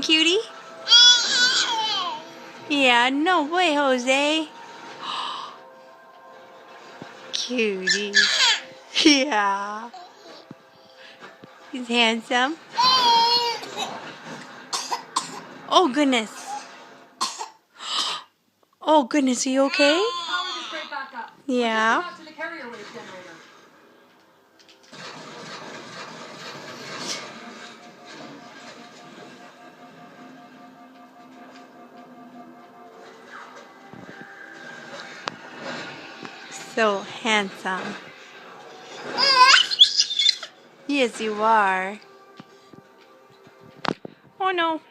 doing, cutie? Yeah, no way, Jose. Cutie. Yeah. He's handsome. Oh, goodness. Oh, goodness, are you okay? Yeah. So handsome. Yes, you are. Oh, no.